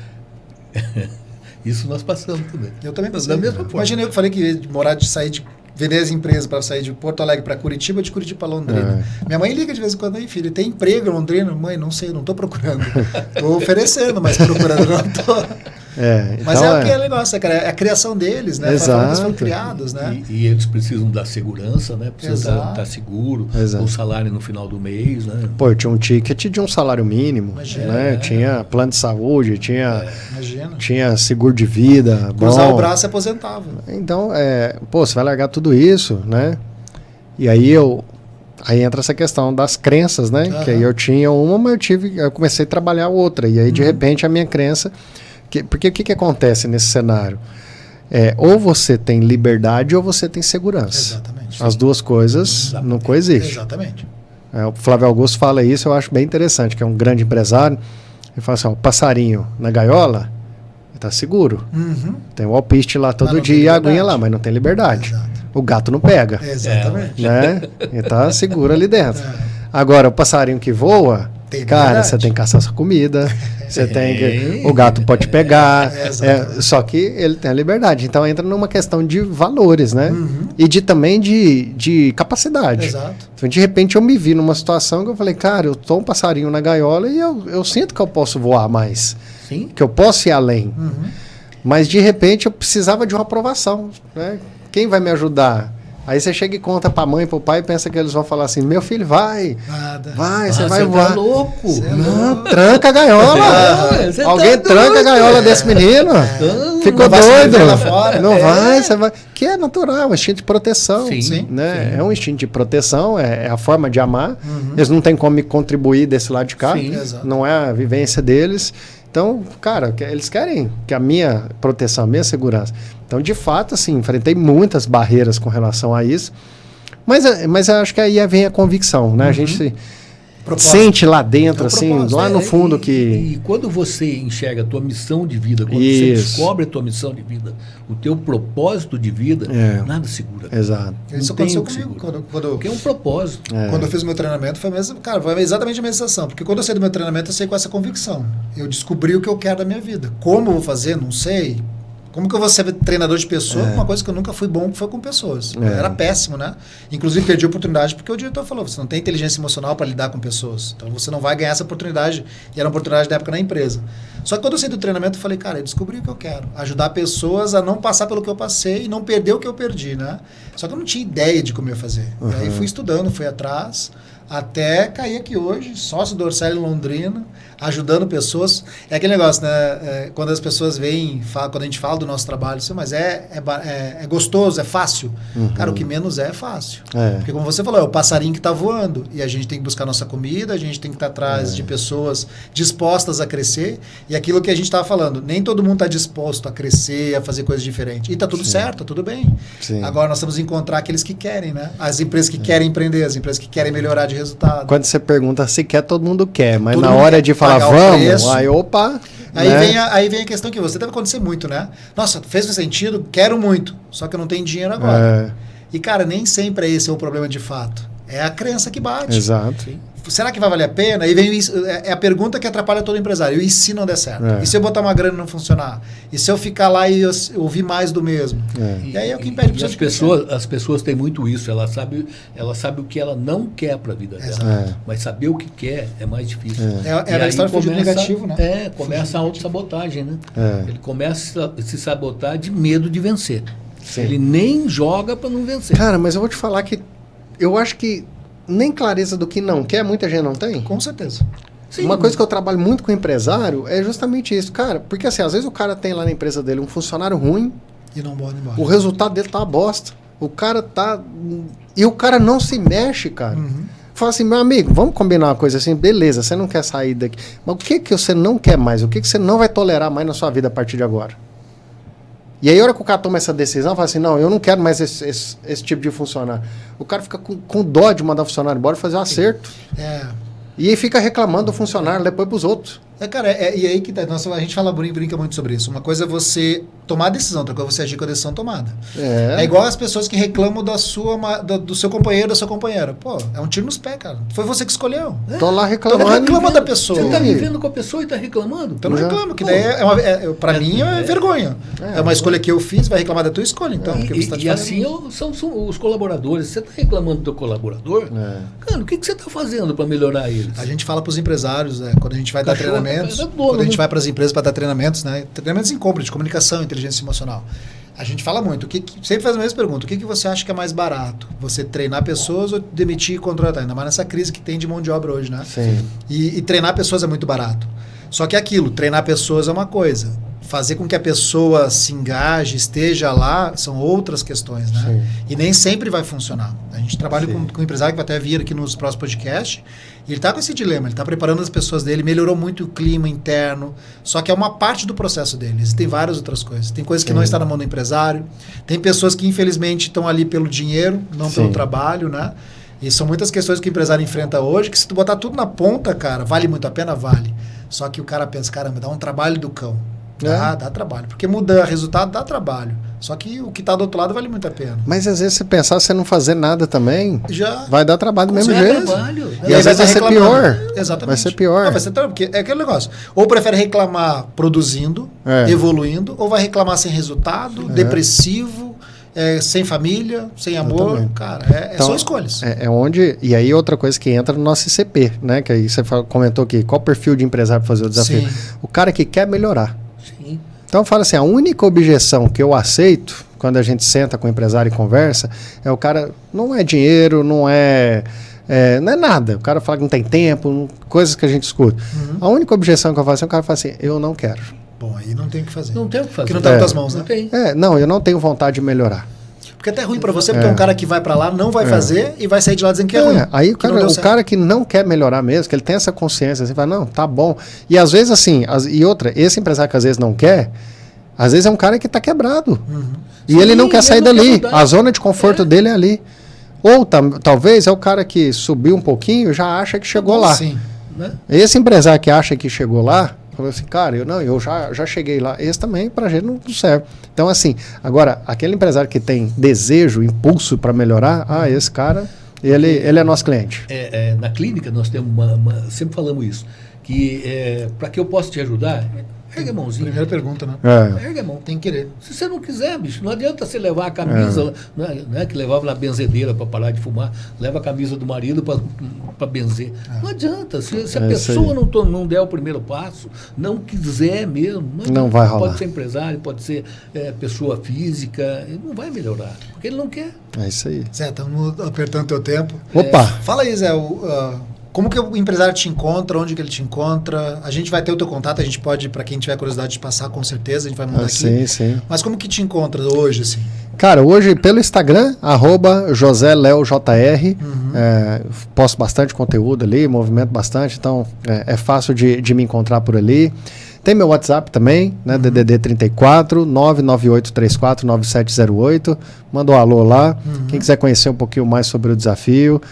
Isso nós passamos também. Eu também passei. Da mesma forma. Imagina eu que falei que ia sair de vender as empresas para sair de Porto Alegre para Curitiba, de Curitiba para Londrina. Minha mãe liga de vez em quando aí, filho, tem emprego em Londrina? Mãe, não sei, não estou procurando. Estou oferecendo, mas procurando não estou. Mas então o que é negócio, cara, é a criação deles, né? Exato. Eles foram criados, né? E eles precisam da segurança, né? Precisam estar seguro, com o salário no final do mês, né? Pô, eu tinha um ticket de um salário mínimo, né? Tinha plano de saúde, tinha seguro de vida. Cruzar o braço e aposentava. Então, você vai largar tudo isso, né? E aí entra essa questão das crenças, né? Que aí eu tinha uma, mas eu comecei a trabalhar outra. E aí, de repente, a minha crença... Porque o que acontece nesse cenário? Ou você tem liberdade ou você tem segurança. Exatamente. As duas coisas não coexistem. Exatamente. O Flávio Augusto fala isso, eu acho bem interessante, que é um grande empresário. Ele fala assim, o passarinho na gaiola está seguro. Tem o alpiste lá todo dia e a aguinha lá, mas não tem liberdade. Exato. O gato não pega. Exatamente. Né? Ele está seguro ali dentro. Agora, o passarinho que voa, Cara, você tem que caçar sua comida, você tem que... O gato pode pegar, só que ele tem a liberdade. Então entra numa questão de valores, né? E também de capacidade. Exato. Então, de repente, eu me vi numa situação que eu falei, cara, eu tô um passarinho na gaiola e eu sinto que eu posso voar mais. Sim. Que eu posso ir além. Mas, de repente, eu precisava de uma aprovação, né? Quem vai me ajudar? Aí você chega e conta pra mãe, pro pai e pensa que eles vão falar assim, meu filho, vai, você vai voar. Tá louco. Não, tranca a gaiola. Alguém tranca a gaiola desse menino. Ficou doido. Não vai, você vai. Que é natural, um instinto de proteção. Sim, né? sim. É um instinto de proteção, é a forma de amar. Eles não têm como me contribuir desse lado de cá. Sim, não é a vivência deles. Então, cara, eles querem que a minha proteção, a minha segurança. Então, de fato, assim, enfrentei muitas barreiras com relação a isso. Mas eu acho que aí vem a convicção, né? A gente sente lá dentro, assim, lá no fundo que... E quando você enxerga a tua missão de vida, quando você descobre a tua missão de vida, o teu propósito de vida, nada segura. Exato. Isso aconteceu comigo. Porque é um propósito. Quando eu fiz o meu treinamento, foi exatamente a mesma sensação. Porque quando eu saí do meu treinamento, eu saí com essa convicção. Eu descobri o que eu quero da minha vida. Como eu vou fazer? Não sei. Como que eu vou ser treinador de pessoas? Uma coisa que eu nunca fui bom foi com pessoas. Eu era péssimo, né? Inclusive, perdi a oportunidade porque o diretor falou, você não tem inteligência emocional para lidar com pessoas. Então, você não vai ganhar essa oportunidade. E era uma oportunidade da época na empresa. Só que quando eu saí do treinamento, eu falei, cara, eu descobri o que eu quero. Ajudar pessoas a não passar pelo que eu passei e não perder o que eu perdi, né? Só que eu não tinha ideia de como eu ia fazer. E aí fui estudando, fui atrás, até cair aqui hoje, sócio do Orcel em Londrina, ajudando pessoas. É aquele negócio, né? Quando as pessoas vêm, quando a gente fala do nosso trabalho, assim, mas é gostoso, é fácil. Cara, o que menos é fácil. Porque como você falou, é o passarinho que está voando. E a gente tem que buscar nossa comida, a gente tem que estar atrás de pessoas dispostas a crescer. E aquilo que a gente estava falando, nem todo mundo está disposto a crescer, a fazer coisas diferentes. E está tudo certo, tá tudo bem. Agora nós temos que encontrar aqueles que querem, né? As empresas que querem empreender, as empresas que querem melhorar de resultado. Quando você pergunta se quer, todo mundo quer. Mas todo na hora quer de falar vamos, aí opa... Aí vem a questão que você deve acontecer muito, né? Nossa, fez sentido, quero muito, só que eu não tenho dinheiro agora. E, cara, nem sempre esse é o problema de fato. É a crença que bate. Exato. Será que vai valer a pena? Aí vem a pergunta que atrapalha todo empresário. E se não der certo? E se eu botar uma grana e não funcionar? E se eu ficar lá e eu ouvir mais do mesmo? E aí é o que impede as pessoas têm muito isso. Ela sabe o que ela não quer para a vida dela. Mas saber o que quer é mais difícil. É a história do fugido negativo, né? Começa a autossabotagem, né? Ele começa a se sabotar de medo de vencer. Ele nem joga para não vencer. Cara, mas eu vou te falar que eu acho que nem clareza do que não quer, muita gente não tem. Com certeza. Sim. Uma coisa que eu trabalho muito com empresário é justamente isso, cara. Porque assim, às vezes o cara tem lá na empresa dele um funcionário ruim e não bota embora. O resultado dele tá uma bosta. O cara tá... E o cara não se mexe, cara. Fala assim, meu amigo, vamos combinar uma coisa assim, beleza, você não quer sair daqui. Mas o que você não quer mais? O que você não vai tolerar mais na sua vida a partir de agora? E aí, a hora que o cara toma essa decisão, fala assim, não, eu não quero mais esse tipo de funcionário. O cara fica com dó de mandar o funcionário embora e fazer um acerto. E aí fica reclamando do funcionário depois pros outros. Cara, e aí que tá, a gente brinca muito sobre isso. Uma coisa é você tomar a decisão, outra coisa é você agir com a decisão tomada. É igual as pessoas que reclamam do seu companheiro, da sua companheira. Pô, é um tiro nos pés, cara. Foi você que escolheu. Tô lá reclamando. Então reclama da pessoa. Você tá vivendo com a pessoa e tá reclamando? Então não reclama, que daí pra mim é vergonha. É uma escolha que eu fiz, vai reclamar da tua escolha, então. E assim são os colaboradores. Você tá reclamando do teu colaborador? Cara, o que você tá fazendo para melhorar eles? A gente fala pros empresários, quando a gente vai dar treinamentos, quando a gente vai para as empresas para dar treinamentos, né? Treinamentos em compra, de comunicação, inteligência emocional. A gente fala muito, sempre faz a mesma pergunta, o que você acha que é mais barato? Você treinar pessoas ou demitir e contratar? Ainda mais nessa crise que tem de mão de obra hoje, né? Sim. E treinar pessoas é muito barato. Só que aquilo, treinar pessoas é uma coisa. Fazer com que a pessoa se engaje, esteja lá, são outras questões, né? Sim. E nem sempre vai funcionar. A gente trabalha com um empresário que vai até vir aqui nos próximos podcasts, e ele está com esse dilema, ele está preparando as pessoas dele, melhorou muito o clima interno, só que é uma parte do processo dele. Existem várias outras coisas. Tem coisas que não estão na mão do empresário, tem pessoas que infelizmente estão ali pelo dinheiro, não pelo trabalho, né? E são muitas questões que o empresário enfrenta hoje, que se tu botar tudo na ponta, cara, vale muito a pena? Vale. Só que o cara pensa, caramba, dá um trabalho do cão. Dá trabalho. Porque mudar resultado dá trabalho. Só que o que está do outro lado vale muito a pena. Mas às vezes, se pensar, você não fazer nada também, Já vai dar trabalho do mesmo jeito. Trabalho. E às vezes vai ser pior. Exatamente. Vai ser pior. Não, vai ser porque é aquele negócio. Ou prefere reclamar produzindo, evoluindo, ou vai reclamar sem resultado, depressivo, sem família, sem amor. Exatamente. Cara, Então, são escolhas. É onde. E aí, outra coisa que entra no nosso ICP, né? Que aí você comentou aqui, qual perfil de empresário para fazer o desafio? Sim. O cara que quer melhorar. Sim. Então, fala assim: a única objeção que eu aceito quando a gente senta com o empresário e conversa é o cara. Não é dinheiro, não é nada. O cara fala que não tem tempo, coisas que a gente escuta. A única objeção que eu faço é o cara fala assim: eu não quero. Bom, aí não tem o que fazer. Não tem o que fazer. Porque não está nas tuas mãos, né? Não tem. Não, eu não tenho vontade de melhorar. Porque é até ruim para você, porque é um cara que vai para lá, não vai fazer e vai sair de lá dizendo que é ruim. Aí o cara que não quer melhorar mesmo, que ele tem essa consciência, assim, fala, não, tá bom. E às vezes assim, e outra, esse empresário que às vezes não quer, às vezes é um cara que tá quebrado. E ele não quer sair dali. A zona de conforto dele é ali. Ou talvez é o cara que subiu um pouquinho e já acha que chegou lá. Sim. Né? Esse empresário que acha que chegou lá, falou assim, cara, eu já cheguei lá. Esse também pra gente não serve. Então assim, agora, aquele empresário que tem desejo, impulso para melhorar, esse cara, ele é nosso cliente. Na clínica nós temos sempre falamos isso, que para que eu possa te ajudar, ergue a mãozinha. Primeira pergunta, né? Ergue a mão. Tem que querer. Se você não quiser, bicho, não adianta você levar a camisa, né, que levava na benzedeira para parar de fumar, leva a camisa do marido para benzer. Não adianta. Se a pessoa não der o primeiro passo, não quiser mesmo, não vai rolar. Pode ser empresário, pode ser pessoa física, ele não vai melhorar, porque ele não quer. É isso aí. Zé, estamos apertando teu tempo. Opa! Fala aí, Zé, como que o empresário te encontra, onde que ele te encontra? A gente vai ter o teu contato, a gente pode, para quem tiver curiosidade de passar, com certeza, a gente vai mandar aqui. Sim. Mas como que te encontra hoje, assim? Cara, hoje pelo Instagram, @JoséLeoJR, posto bastante conteúdo ali, movimento bastante, então é fácil de me encontrar por ali. Tem meu WhatsApp também, né, DDD 34 99834 9708. Manda um alô lá. Quem quiser conhecer um pouquinho mais sobre o desafio,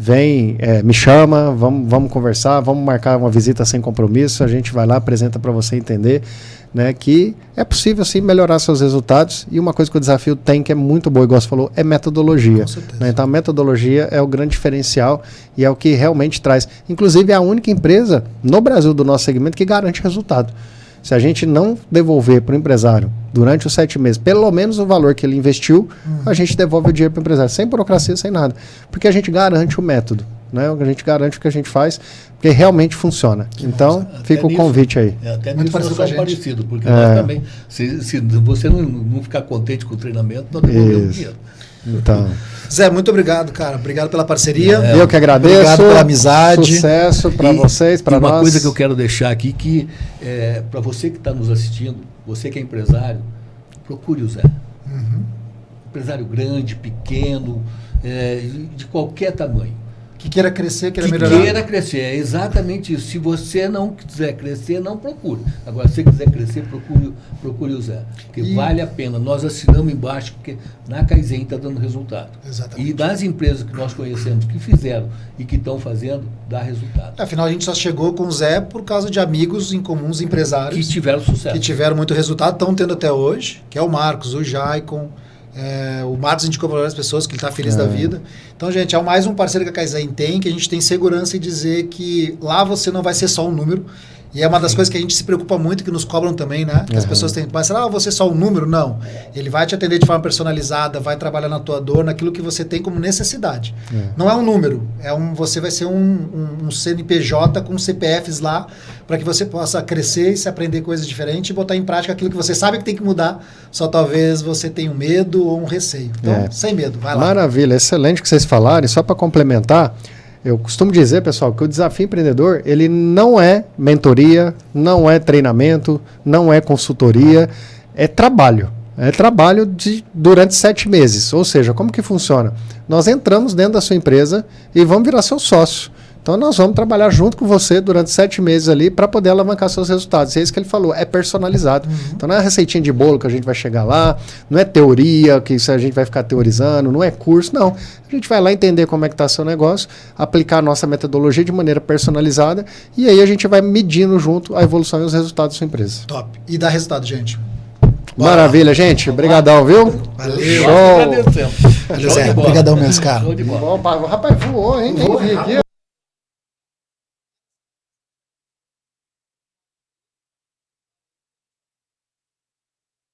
vem, me chama, vamos conversar, vamos marcar uma visita sem compromisso, a gente vai lá, apresenta para você entender, né, que é possível sim melhorar seus resultados, e uma coisa que o desafio tem que é muito boa, igual você falou, é metodologia. Né? Então a metodologia é o grande diferencial e é o que realmente traz. Inclusive é a única empresa no Brasil do nosso segmento que garante resultado. Se a gente não devolver para o empresário durante os 7 meses, pelo menos o valor que ele investiu, a gente devolve o dinheiro para o empresário, sem burocracia, sem nada. Porque a gente garante o método, né? A gente garante o que a gente faz, porque realmente funciona. Então, fica o convite aí. Até muito nisso parecido, parecido, porque nós também, se você não ficar contente com o treinamento, nós devolvemos o dinheiro. Então, Zé, muito obrigado, cara. Obrigado pela parceria. Eu que agradeço. Obrigado pela amizade. Sucesso para vocês, para nós. Uma coisa que eu quero deixar aqui, que para você que está nos assistindo, você que é empresário, procure o Zé. Empresário grande, pequeno, de qualquer tamanho. Que queira crescer, queira que melhorar. Queira crescer, é exatamente isso. Se você não quiser crescer, não procure. Agora, se você quiser crescer, procure o Zé. Porque vale a pena. Nós assinamos embaixo, porque na Kaizen está dando resultado. Exatamente. E das empresas que nós conhecemos, que fizeram e que estão fazendo, dá resultado. Afinal, a gente só chegou com o Zé por causa de amigos em comuns, empresários. Que tiveram sucesso. Que tiveram muito resultado, estão tendo até hoje, que é o Marcos, o Jaicon. O Marcos indicou para várias pessoas que ele está feliz da vida. Então, gente, é mais um parceiro que a Kaizen tem, que a gente tem segurança em dizer que lá você não vai ser só um número. E é uma das coisas que a gente se preocupa muito, que nos cobram também, né? Que as pessoas têm que pensar, você é só um número? Não. Ele vai te atender de forma personalizada, vai trabalhar na tua dor, naquilo que você tem como necessidade. Não é um número, você vai ser um CNPJ com CPFs lá, para que você possa crescer e se aprender coisas diferentes e botar em prática aquilo que você sabe que tem que mudar, só talvez você tenha um medo ou um receio. Então, sem medo, vai lá. Maravilha, excelente que vocês falaram. E só para complementar, eu costumo dizer, pessoal, que o desafio empreendedor, ele não é mentoria, não é treinamento, não é consultoria, é trabalho. É trabalho durante 7 meses. Ou seja, como que funciona? Nós entramos dentro da sua empresa e vamos virar seu sócio. Então nós vamos trabalhar junto com você durante 7 meses ali para poder alavancar seus resultados. E é isso que ele falou, é personalizado. Então não é a receitinha de bolo que a gente vai chegar lá, não é teoria, que isso a gente vai ficar teorizando, não é curso, não. A gente vai lá entender como é que está seu negócio, aplicar a nossa metodologia de maneira personalizada e aí a gente vai medindo junto a evolução e os resultados da sua empresa. Top. E dá resultado, gente. Maravilha, gente. Obrigadão, viu? Valeu. Show. Agradecemos. Valeu, Zé. Obrigadão mesmo, cara. Show de bola. Bom, rapaz, voou, hein? Nem vi aqui.